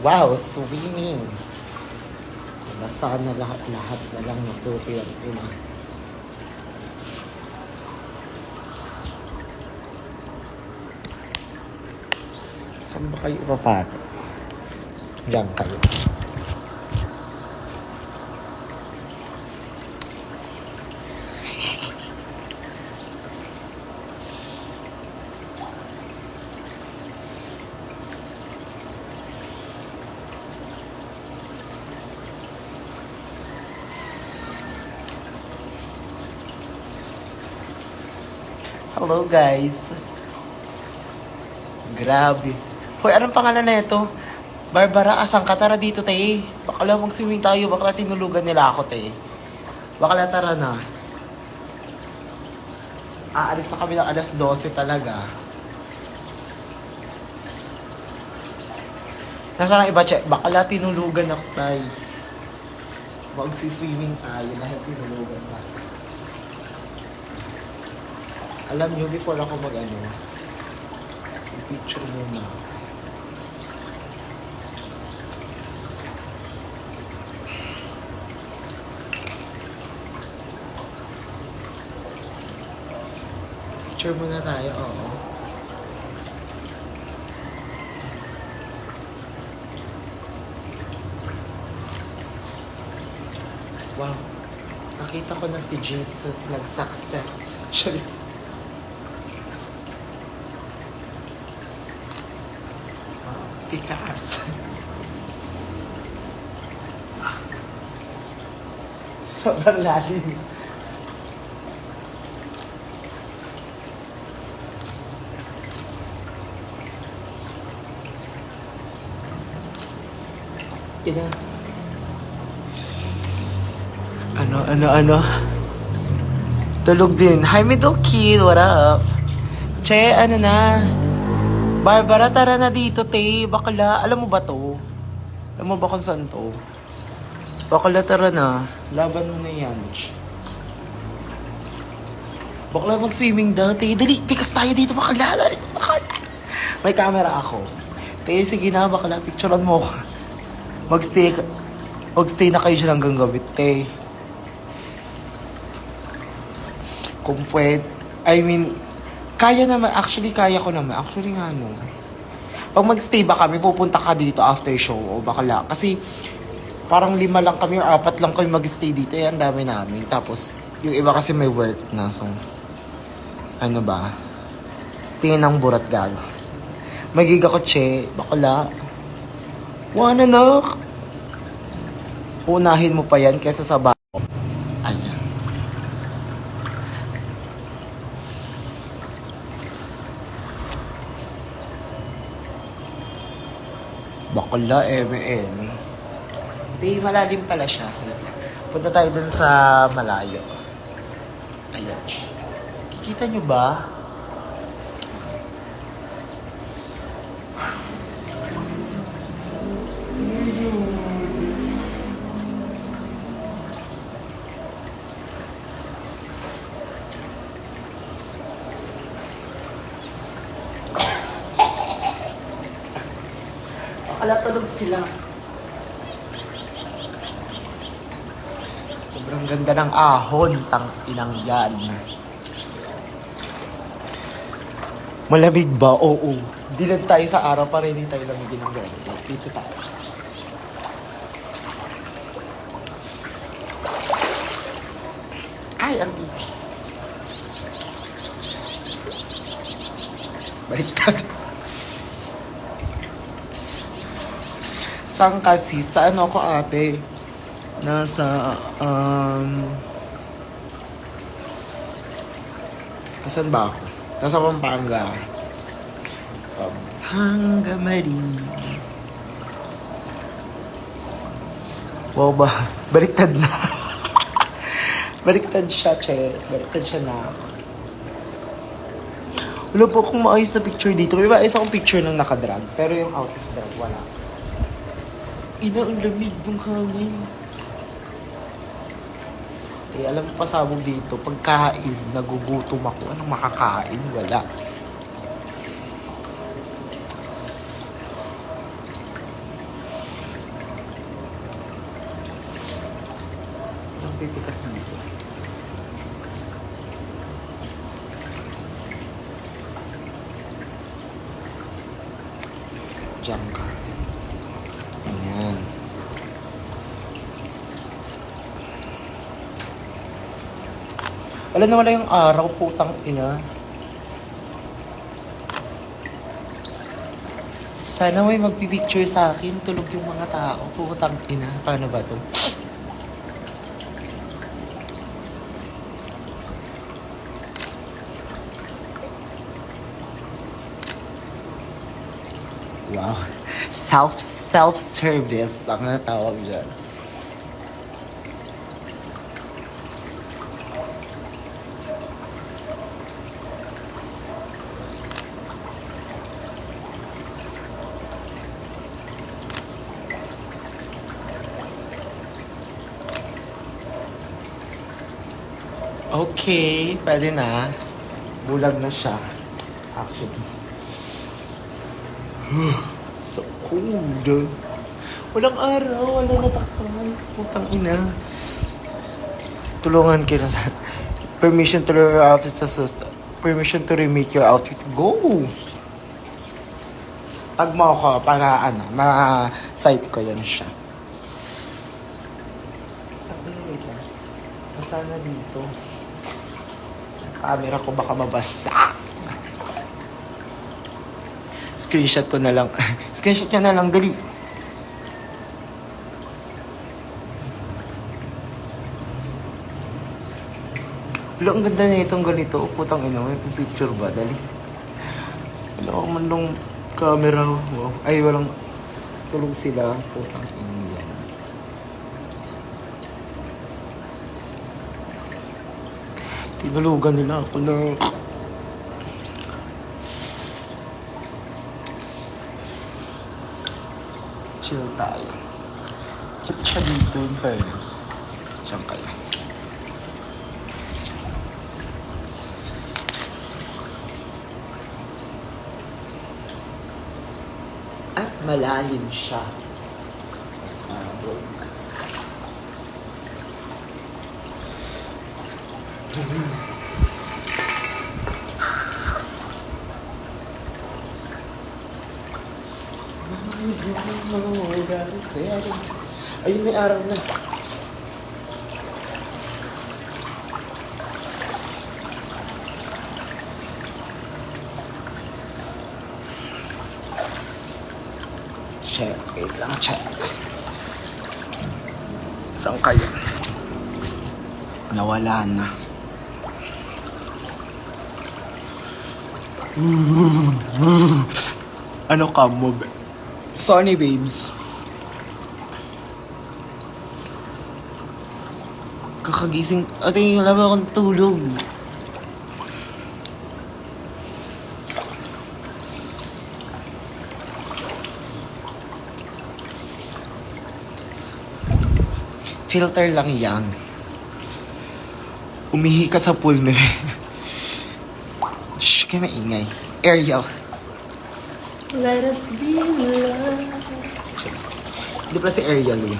Wow, swimming. Basta na lahat na lang natutuyag. Saan ba kayo ipapato? Diyan kayo. Hello guys. Grabe. Hoy, anong pangalan na ito? Barbara, asang ka? Tara dito, te. Bakala mag-swimming tayo. Bakala tinulugan nila ako, te. Bakala tara na. Aalis na kami ng alas 12 talaga. Nasaan ang iba, che? Bakala tinulugan ako, tay. Mag-swimming tayo dahil tinulugan na. Alam nyo, before ako picture muna. Picture muna tayo, oo. Wow. Nakita ko na si Jesus nag-success. Cheers. Tikas. Sobrang lalim. Ina. Ano? Tulog din. Hi, middle kid. What up? Che, ano na? Barbara, tara na dito, te. Bakla, alam mo ba to? Alam mo ba kung saan to? Bakla, tara na. Laban mo na yan. Bakla, mag-swimming daw, te. Dali, pikas tayo dito, bakla. Dali, bakla. May camera ako. Te, sige na, bakla. Picturean mo. Magstay na kayo dyan hanggang gabi, te. Kung pwede, kaya naman, kaya ko naman. Actually nga, no. Pag magstay ba kami, pupunta ka dito after show o bakla. Kasi, parang 5 lang kami or 4 lang kami magstay dito. Eh, ang dami namin. Tapos, yung iba kasi may work na. So, ano ba? Tingin ng burat gago. Magig ako, che. Bakla. Wanna look? Unahin mo pa yan kesa sa bago. Ayan. Bakla, eme. Di, malalim pala siya. Punta tayo dun sa malayo. Ayan. Kikita nyo ba? Bakla, tulog sila. Sobrang ganda ng ahon, tang-inang yan. Malamig ba? Oo. Di lang tayo sa araw para hindi tayo lamigin ng gabi. Dito tayo. Ay, ang titi. Baliktad. Saan kasi? Saan ako, ate? Nasa, Asan ba ako? Nasa Pampanga. Pampanga Marin. Wow ba? Baliktad na. Baliktad siya, che. Baliktad siya na. Wala po akong maayos na picture dito. May maayos akong picture ng nakadrag. Pero yung out of drag, wala. Ina, ang lamig ng hangin. Eh, alam mo pasabog dito, pagkain, nagugutom ako. Anong makakain? Wala. Titikas dito. Diyan ka. Ayan. Wala na wala yung araw, putang ina. Sana may magpipicture sa akin. Tulog yung mga tao. Putang ina. Paano ba to? Wow. Self-service ang natawag dyan. Okay, pwede na. Bulag na siya. Actually. So cold. Walang araw, wala natakpan. Putang ina. Tulungan kita sa permission to your office assistant. Permission to remake your outfit. Go! Tag mo ako para ma-site ko yan siya. Wait lang. Nasana dito? Camera ko baka mabasa. Screenshot ko na lang. Screenshot niya na lang, dali. Wala, ang ganda na itong ganito. Putang ina, may picture ba? Dali. Wala ko man nung camera. Wow. Ay, walang tulog sila. Putang ina yan. Tinulugan nila ako na... Chill tayo. Keep siya dito in fairness. Diyan kayo. At malalim siya. Pasabog. Ayun, may araw na. Check. Wait lang, check. Saan kayo? Nawala na. Ano ka mo, be? Sorry, babes. Kakagising. Ate, wala ba akong tulog? Filter lang yan. Umihi ka sa pool, me. Shh, kaya maingay. Ariel. Let us be love. Hindi pala si Ariel eh.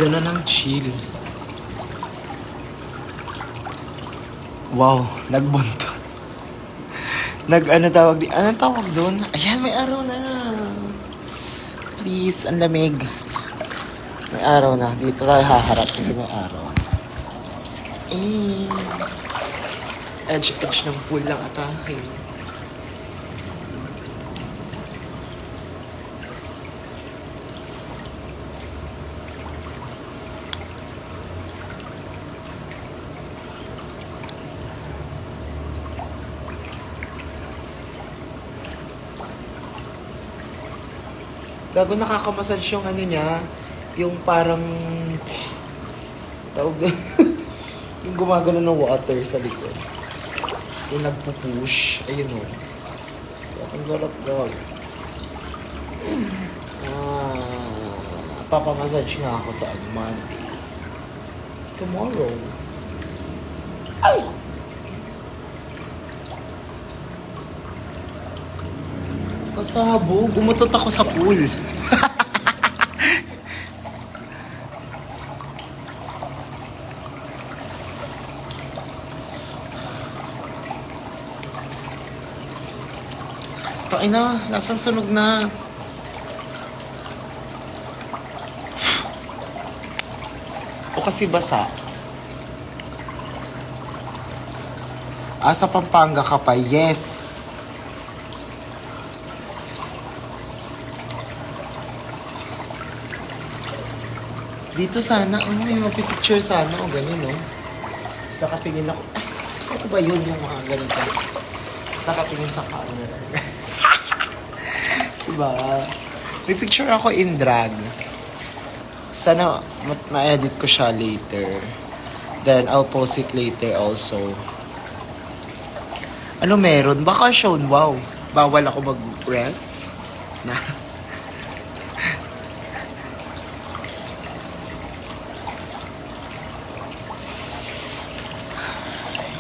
Ganun ang chill. Wow, nagbunto. Anong tawag doon? Ayan, may araw na. Please, ang lamig. May araw na. Dito tayo haharap kasi may araw. Edge ng pool lang atake. Gago nakakamassage yung ano niya. Yung parang... Tawag doon. Yung gumagano ng water sa likod. Yung nagpupush. Ayun o. Ang sarap dog. Papamassage nga ako sa Monday. Tomorrow. Ay! Pasabog. Umutot ako sa pool. Tayo na. Lasang sunog na. O kasi basa. Sa Pampanga ka pa. Yes. Dito sana. May magpipicture sana. O ganun, no? Tapos nakatingin ako. Ano ba yun yung mga ganito? Tapos nakatingin sa camera. Diba? May picture ako in drag. Sana ma-edit ko siya later. Then, I'll post it later also. Ano meron? Bakasyon, wow. Bawal ako mag-rest. Na.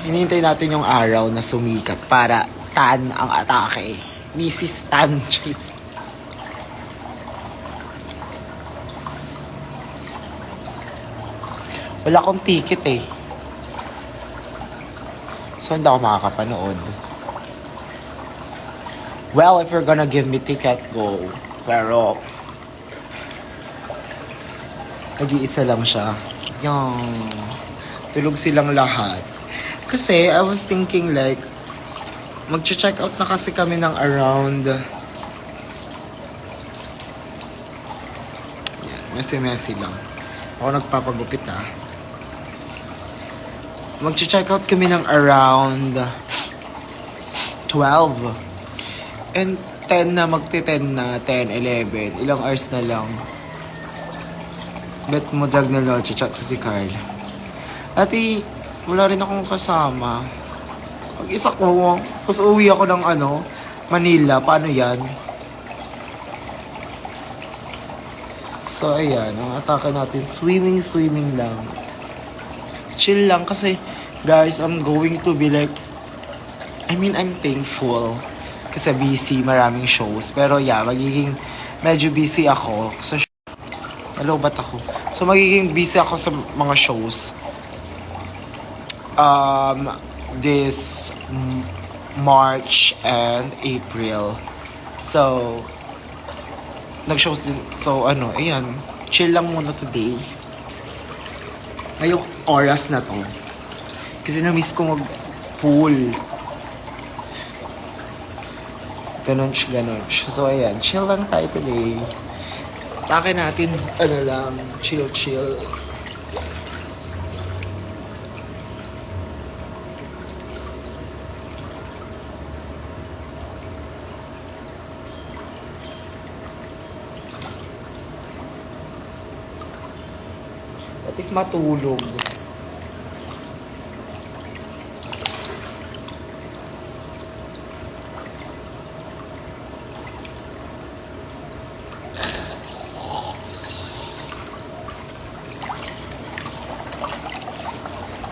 Hinihintay natin yung araw na sumikat para tan ang atake. Mrs. Tan. Wala akong ticket eh. So, hindi ako makakapanood. Well, if you're gonna give me ticket, go. Pero, nag-iisa lang siya. Yung, tulog silang lahat. Kasi, I was thinking like, mag-check out na kasi kami ng around, yan, messy-messy lang. Ako nagpapagupit Mag-check out kami ng around 12. And 10 na, magti-10 na, 10, 11. Ilang hours na lang. Bet mo drag na lang, chat ko si Carl. Ati, wala rin akong kasama. Mag-isa ko. Tapos uwi ako ng Manila. Paano yan? So, ayan. Ang atake natin, swimming lang. Chill lang kasi, guys, I'm going to be like, I'm thankful. Kasi busy, maraming shows. Pero yeah, magiging medyo busy ako sa hello, ba't ako? So, magiging busy ako sa mga shows. This March and April. So, nag-shows din. So, ayan. Chill lang muna today. Ngayong oras na to. Kasi na-miss ko mag-pool. Ganon. So, ayan. Chill lang tayo today. Take natin, lang, chill. At if matulog.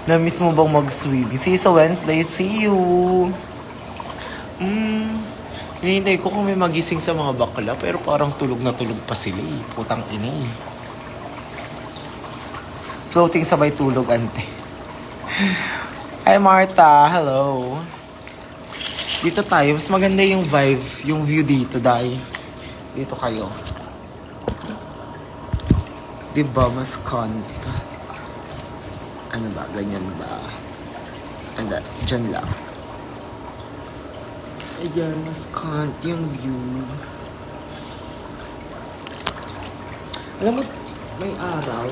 Na-miss mo bang mag-swim? See you sa Wednesday. See you! Hinihintay ko kung may magising sa mga bakla, pero parang tulog na tulog pa sila eh. Putang ina eh. Floating sabay tulog, ante. Hi Martha, hello. Dito tayo, mas maganda yung vibe, yung view dito, dahil dito kayo. Diba, mas kanta. Ano ba? Ganyan ba? Anda, dyan lang. Ayan, mas kant yung view. Alam mo, may araw.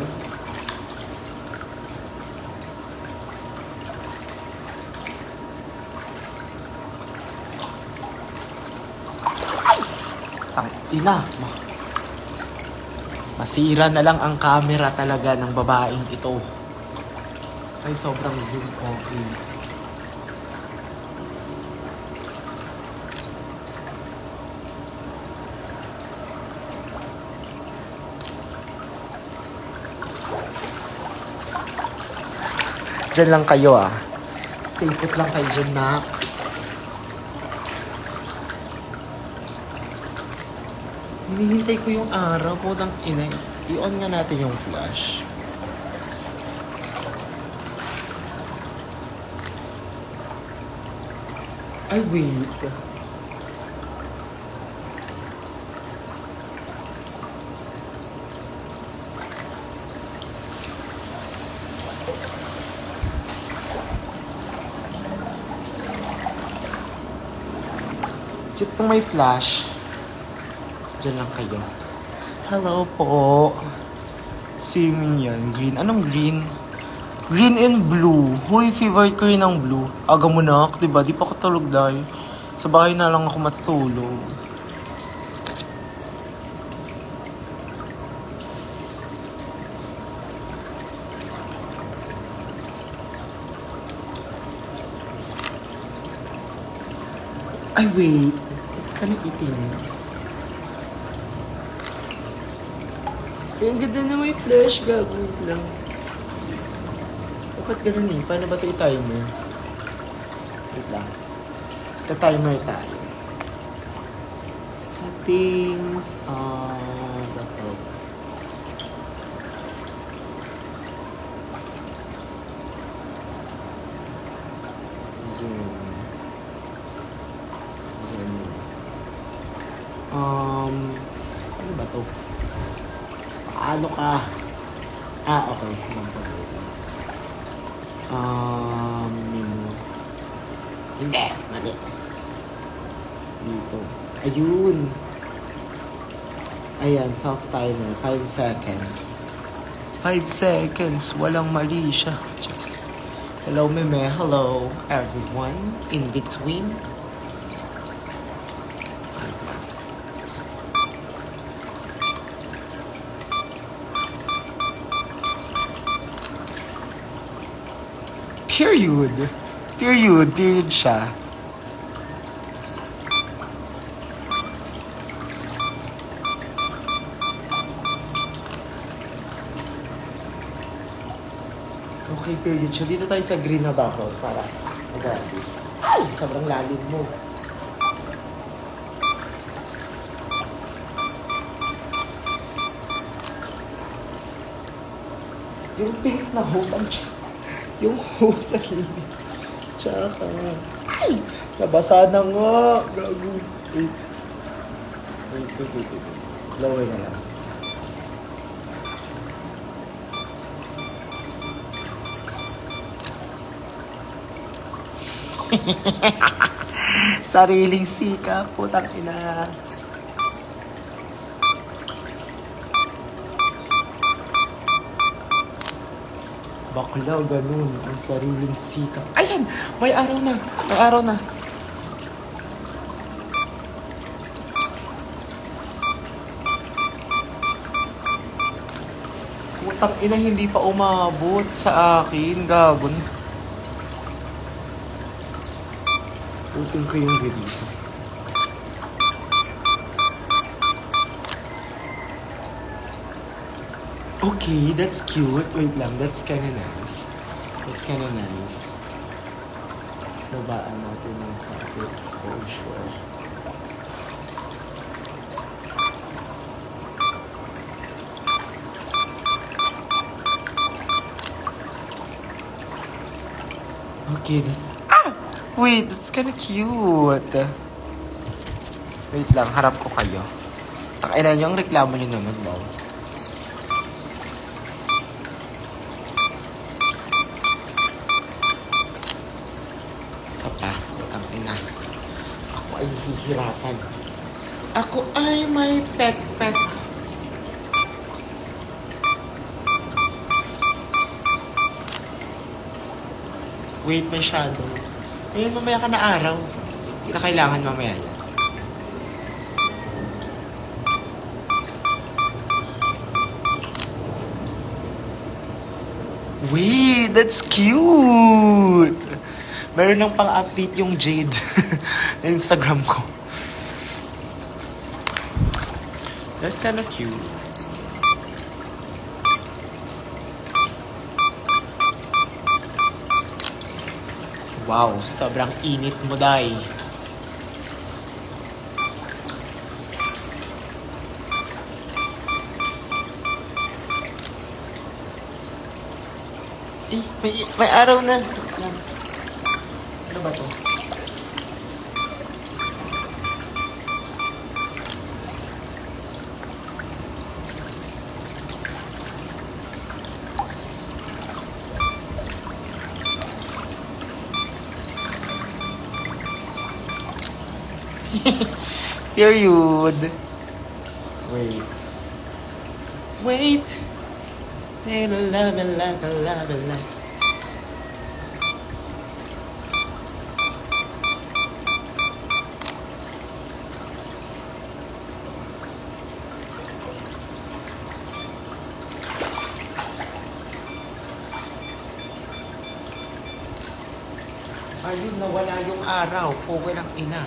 Ina. Masira na lang ang camera talaga ng babaeng ito. Ay, sobrang zoom. Okay. Diyan lang kayo ah. Stay put lang kayo dyan, nak. Hinihintay ko yung araw po ng ina. I-on nga natin yung flash. Ay, wait. Cute pong may flash. Diyan lang kayo. Hello po. Swimming yan. Green. Anong green? Green and blue. Huy, favorite ko rin ang blue. Aga mo na, diba? Di pa ako tulog dahil. Sa bahay na lang ako matutulog. Ay, wait. It's kind of eating. Ay, ang ganda na may flash. Wait lang. Bakit ganun eh? Paano ba ito i-timer? Wait lang. Ita-timer tayo. Settings of the phone. Zoom. Ano ba to? Paano ka? Okay. Menu. Hindi. Mali. Dito. Ayun. Ayan, soft timer. 5 seconds. 5 seconds. Walang mali siya. Just. Hello, Meme. Hello, everyone. In between. Period. Period siya. Okay, period siya. Dito tayo sa green na background para mag-artist. Ay! Sobrang lalim mo. Yung pink na hose, yung hose sa lilit. Tsaka. Ay! Nabasa na nga. Gago. Wait. Lower na lang. Sariling sika, putang ina. Bakla, ganun. Ang sariling sika. Ayan! May araw na. May araw na. Putang ina, hindi pa umabot sa akin. Gagon. Putin ko yung dito. Okay, that's cute. Wait lang, that's kinda nice. That's kinda nice. Babaan natin ng coffee exposure. Okay, that's... Wait, that's kinda cute. Wait lang, harap ko kayo. Takainan nyo, ang reklamo nyo naman, wow. Ako ay hihirapan. Ako ay may pek-pek. Wait, may shadow. Ayun, mamaya ka na araw. Hindi na kailangan mamaya. Wait, that's cute! Meron lang pang-update yung Jade na Instagram ko. That's kind of cute. Wow, sobrang init mo, Day. Eh, may araw na. Ano ba to? Period. Wait. Wait. Love it, love it, love it, love it. Ayun, nawala yung araw. Okay lang ina.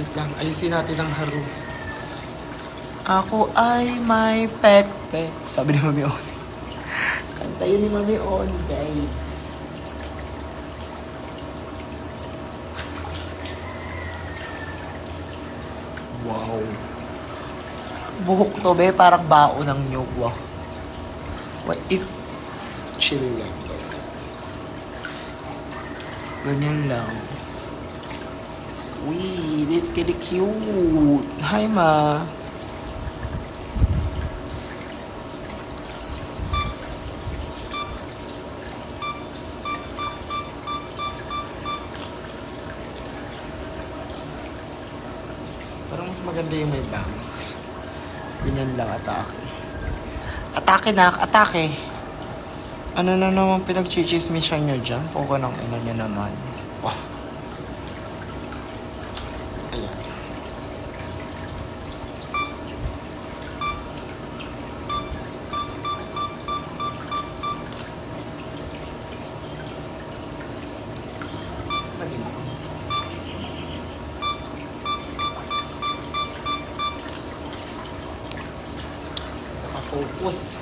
Wait lang, ayusin natin ang haro. Ako ay may pek-pek. Sabi ni Mami On. Kanta yun ni Mami On, guys. Wow. Buhok to, be. Parang bao ng nyug. Wow. What if... Chill lang. Ganyan lang. Wee, this is kinda cute. Hi, Ma. Parang mas maganda yung may bangs. Ganyan lang, atake. Atake na, atake. Ano na naman pinag-chichismisan nyo dyan? Poko ng ina niya naman. Oh. Ayan. Maliit. Nakafocus.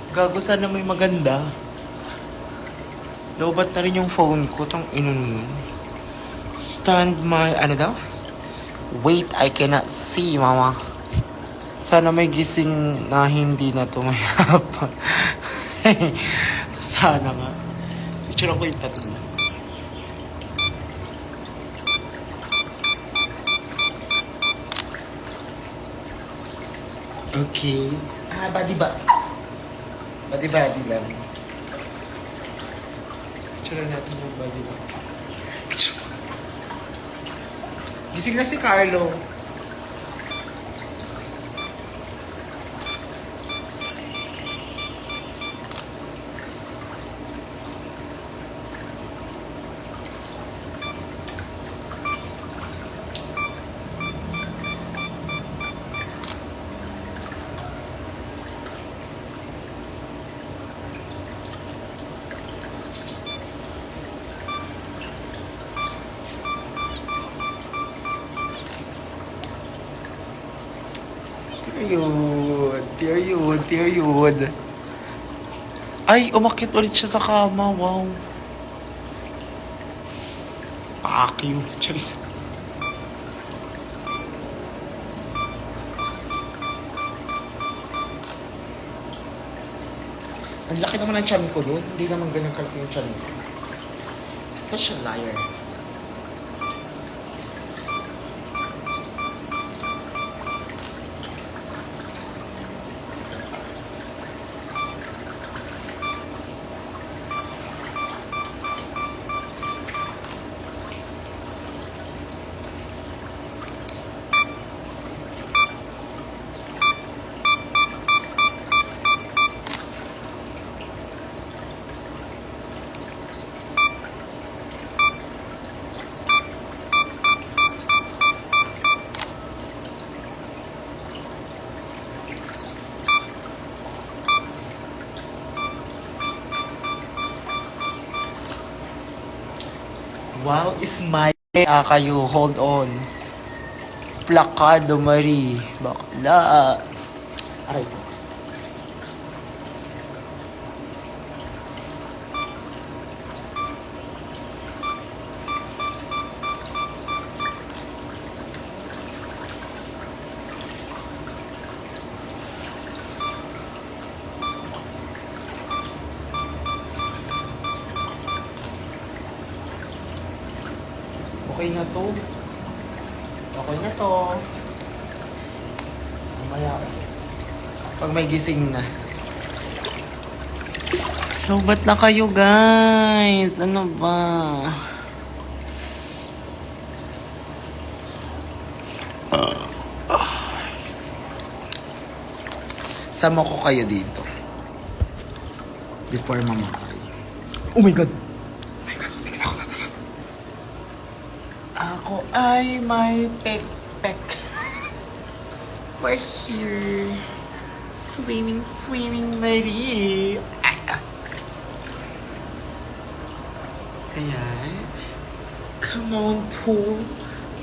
Gago, sana may maganda. Lobat na rin yung phone ko. Tang inun. Stand my... Ano daw? Wait, I cannot see, mama. Sana may gising na hindi na tumayapan. Sana nga. Picture ako yung tattoo. Okay. Ah, body ba? Body lang. Picture natin yung body ba? Gising na si Carlo. Period. Ay, umakit ulit siya sa kama. Wow. Fuck you. Charis. Ang laki naman ng tiyan ko doon. Hindi naman ganyan kalaki yung tiyan ko. Such a liar. Wow, smile kayo. Hold on. Plakado, Marie. Bakla. Aray. Okay na to. Okay na to. Mamaya. Pag may gising na. Lobat na kayo, guys. Ano ba? Sama ko kayo dito. Before mamatay. Oh my God! Ako ay may pek-pek. We're here. Swimming, Marie. Ayan. Come on, pool.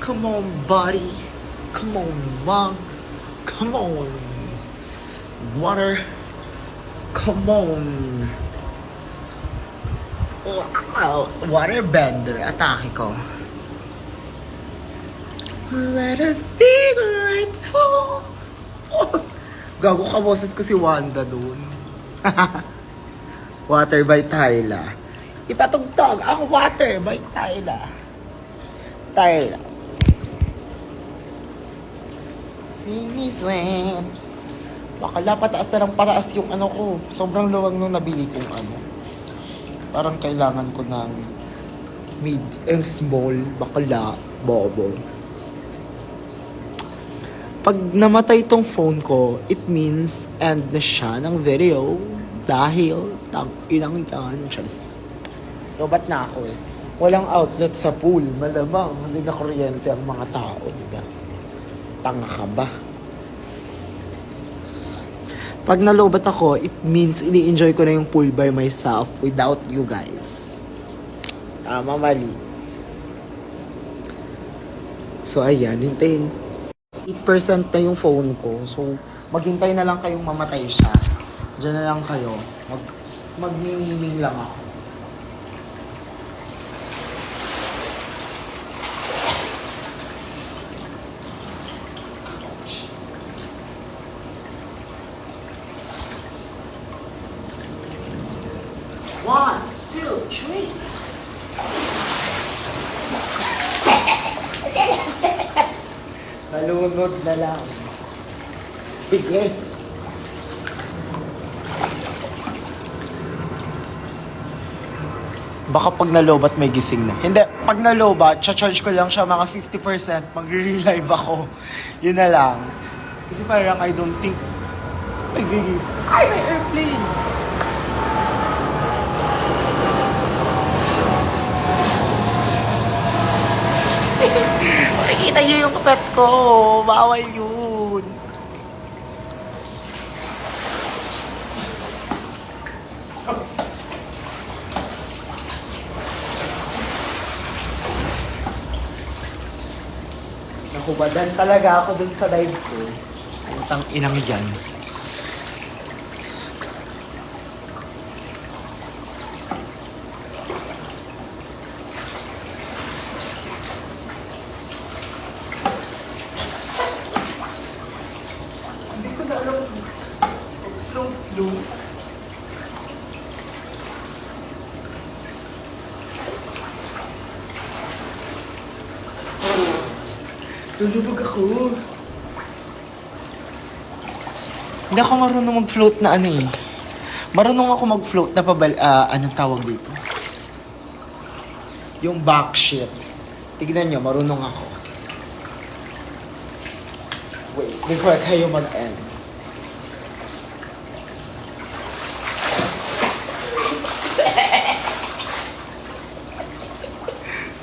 Come on, body. Come on, mug. Come on. Water. Come on. Wow. Water bender. Atake ko. Let us be grateful. Oh, gago ka, boses ko si Wanda doon. Water by Tyla. Ipatugtog ang Water by Tyla. Tyla. Bakala pataas na ng pataas yung ano ko. Sobrang luwag nung nabili kong ano. Parang kailangan ko ng mid and small. Bakala. Bobo. Pag namatay tong phone ko, it means end na siya ng video. Dahil, tang-inang yan. Lobat na ako eh. Walang outlet sa pool. Malamang, hindi na kuryente ang mga tao. Diba? Tanga ka ba? Pag nalobat ako, it means ini-enjoy ko na yung pool by myself without you guys. Tama, mali. So, ayan. Hintayin. 8% na yung phone ko. So, maghintay na lang kayong mamatay siya. Diyan na lang kayo. Magmimiming lang ako. One, two, three. Nalunod na lang. Sige. Baka pag nalobat may gising na. Hindi, pag nalobat, charge ko lang siya mga 50%. Magre-relive ako. Yun na lang. Kasi parang I don't think nag-gigising. Ay, may airplane! Makikita niyo yung pet ko. Bawal yun. Nakubadan talaga ako dun sa live ko. Putang inang yan. Hindi ko na alam. Flow. Lulubog ako. Hindi ako marunong mag-float na ano eh. Marunong ako mag-float na anong tawag dito? Yung back shit. Tignan nyo, marunong ako. Wait, before kayo mag-end.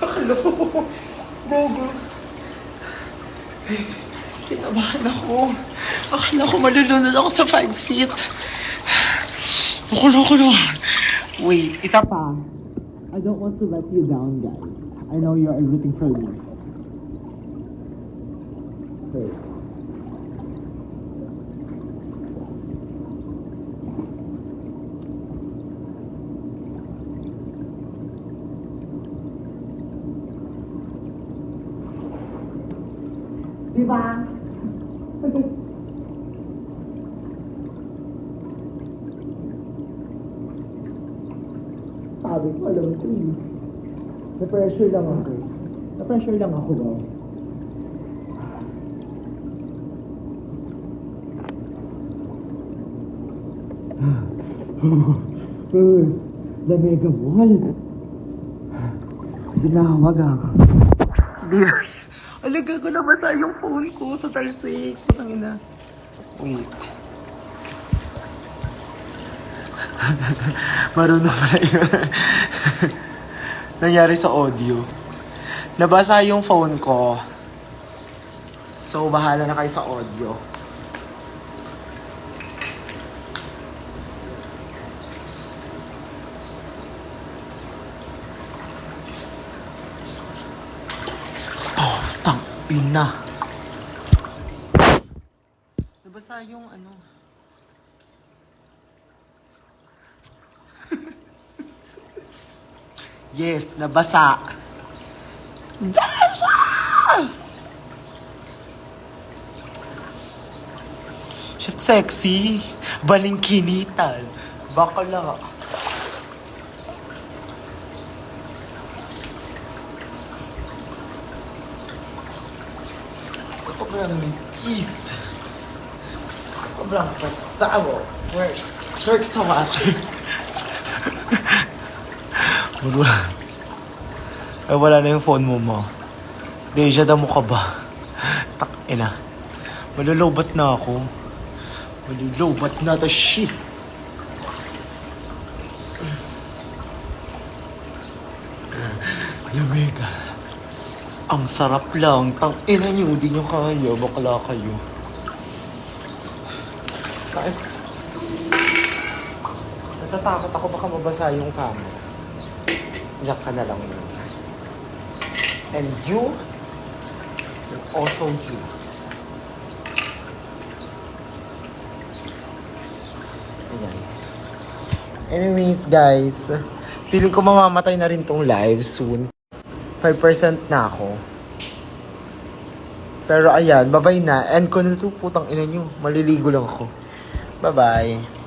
Akala ko, bogo. Kinabahan ako. Akala ko malulunod ako sa 5 feet. Akala ko naman. Wait, isa pa. I don't want to let you down, guys. I know you are rooting for me. Wait. Diba? Okay. Sabi ko, alam ko eh. Na-pressure lang ako. Na-pressure lang ako ba? Lamega mo. Dinawag ako. Alaga ko na basa yung phone ko sa talsik. Putangina. Wait. Marunong pala yun. Nangyari sa audio. Nabasa yung phone ko. So, bahala na kayo sa audio. Oh, tangina. Nabasa yung ano. Yes, nabasa. Dasha! She's sexy. Balingkinitan. Bakala. Sobrang kiss. Sobrang pasabo. Work sa water. Ay, wala na yung phone mo. Deja, damo ka ba? Takina. Malulubat na ako. Malulubat na to shit. Lamega. Ang sarap lang. Tangina nyo, di nyo kaya. Bakala kayo. Natatakot ako baka mabasa yung kama. Diyan ka na lang yun. And you, and also you. Ayan. Anyways, guys, feeling ko mamamatay na rin tong live soon. 5% na ako. Pero ayan, bye-bye na. And kung ito putang ina nyo, maliligo lang ako. Bye-bye.